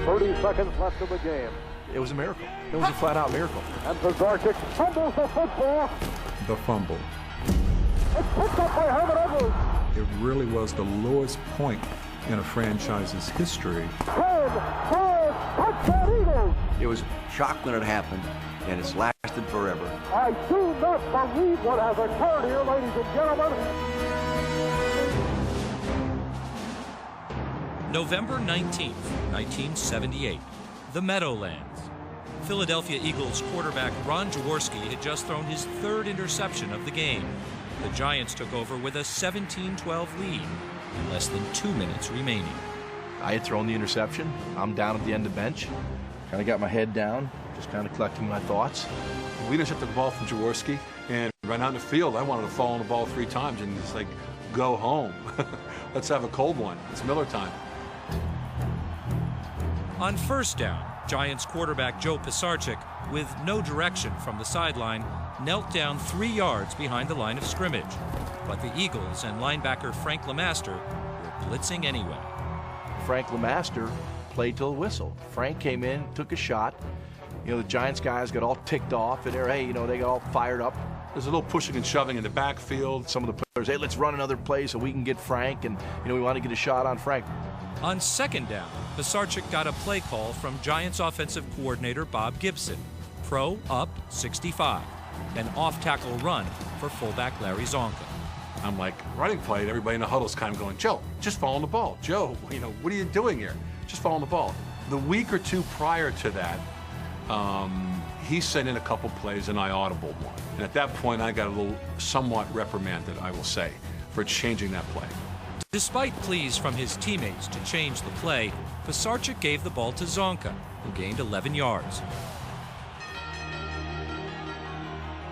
30 seconds left in the game. It was a miracle. It was a flat-out miracle. And Pizarczyk fumbles the football. The fumble. It's picked up by Herman Edwards. It really was the lowest point in a franchise's history. 10, 5, touchdown Eagles. It was shock when it happened, and it's lasted forever. I do not believe what has occurred here, ladies and gentlemen. November 19th, 1978, the Meadowlands. Philadelphia Eagles quarterback Ron Jaworski had just thrown his third interception of the game. The Giants took over with a 17-12 lead, and less than 2 minutes remaining. I had thrown the interception. I'm down at the end of the bench. Kind of got my head down, just kind of collecting my thoughts. We intercepted the ball from Jaworski and ran out in the field. I wanted to fall on the ball 3 times and just like, go home. Let's have a cold one. It's Miller time. On first down, Giants quarterback Joe Pizarczyk, with no direction from the sideline, knelt down 3 yards behind the line of scrimmage. But the Eagles and linebacker Frank LeMaster were blitzing anyway. Frank LeMaster played till the whistle. Frank came in, took a shot. You know, the Giants guys got all ticked off, and hey, you know, they got all fired up. There's a little pushing and shoving in the backfield. Some of the players, hey, let's run another play so we can get Frank, and, you know, we want to get a shot on Frank. On second down, Pizarczyk got a play call from Giants offensive coordinator Bob Gibson. Pro up 65. An off-tackle run for fullback Larry Zonka. I'm like, running play, and everybody in the huddle's kind of going, Joe, just follow the ball. Joe, you know, what are you doing here? Just follow the ball. The week or two prior to that, he sent in a couple plays and I audibled one. And at that point, I got a little somewhat reprimanded, I will say, for changing that play. Despite pleas from his teammates to change the play, Pizarczyk gave the ball to Zonka, who gained 11 yards.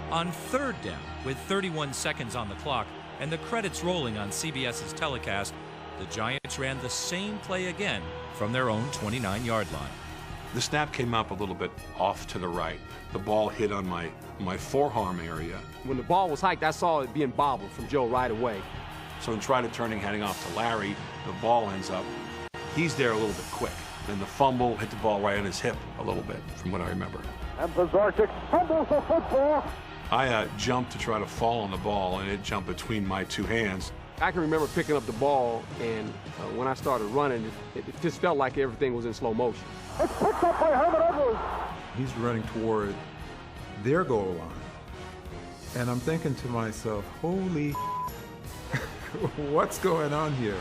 On third down, with 31 seconds on the clock and the credits rolling on CBS's telecast, the Giants ran the same play again from their own 29-yard line. The snap came up a little bit off to the right. The ball hit on my forearm area. When the ball was hiked, I saw it being bobbled from Joe right away. So in trying to turning, heading off to Larry, the ball ends up, he's there a little bit quick. Then the fumble hit the ball right on his hip a little bit, from what I remember. And Pizarczyk fumbles the football. I jumped to try to fall on the ball, and it jumped between my 2 hands. I can remember picking up the ball, and when I started running, it just felt like everything was in slow motion. It's picked up by Herman Edwards. He's running toward their goal line. And I'm thinking to myself, holy, what's going on here?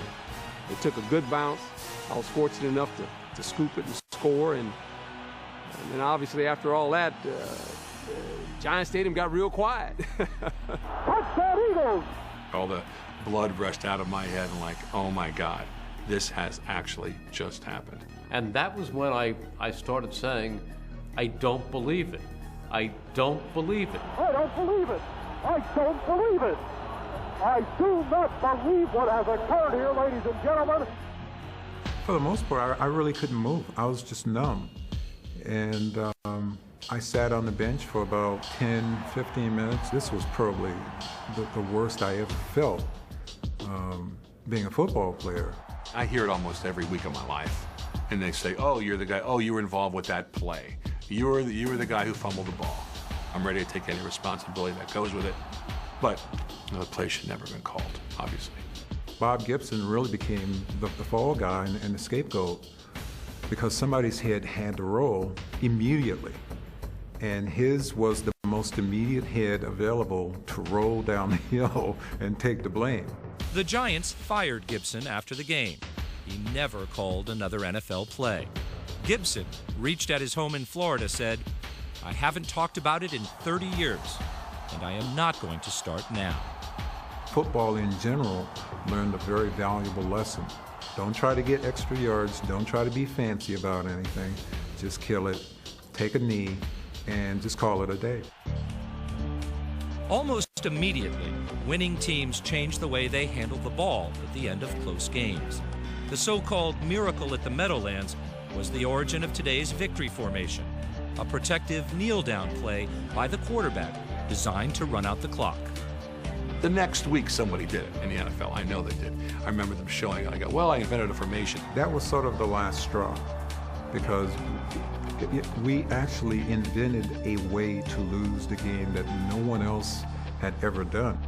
It took a good bounce. I was fortunate enough to scoop it and score. And then obviously after all that, Giant Stadium got real quiet. Touchdown Eagles. All the blood rushed out of my head and like, oh my God, this has actually just happened. And that was when I started saying, I don't believe it. I don't believe it. I don't believe it. I don't believe it. I do not believe what has occurred here, ladies and gentlemen. For the most part, I really couldn't move. I was just numb. And I sat on the bench for about 10, 15 minutes. This was probably the worst I ever felt being a football player. I hear it almost every week of my life. And they say, oh, you're the guy, oh, you were involved with that play. You were the guy who fumbled the ball. I'm ready to take any responsibility that goes with it. But the play should never have been called, obviously. Bob Gibson really became the fall guy and the scapegoat because somebody's head had to roll immediately. And his was the most immediate head available to roll down the hill and take the blame. The Giants fired Gibson after the game. He never called another NFL play. Gibson, reached at his home in Florida, said, I haven't talked about it in 30 years, and I am not going to start now. Football in general learned a very valuable lesson. Don't try to get extra yards. Don't try to be fancy about anything. Just kill it, take a knee, and just call it a day. Almost immediately, winning teams changed the way they handled the ball at the end of close games. The so-called miracle at the Meadowlands was the origin of today's victory formation, a protective kneel-down play by the quarterback designed to run out the clock. The next week, somebody did it in the NFL. I know they did. I remember them showing it. I go, well, I invented a formation. That was sort of the last straw. because we actually invented a way to lose the game that no one else had ever done.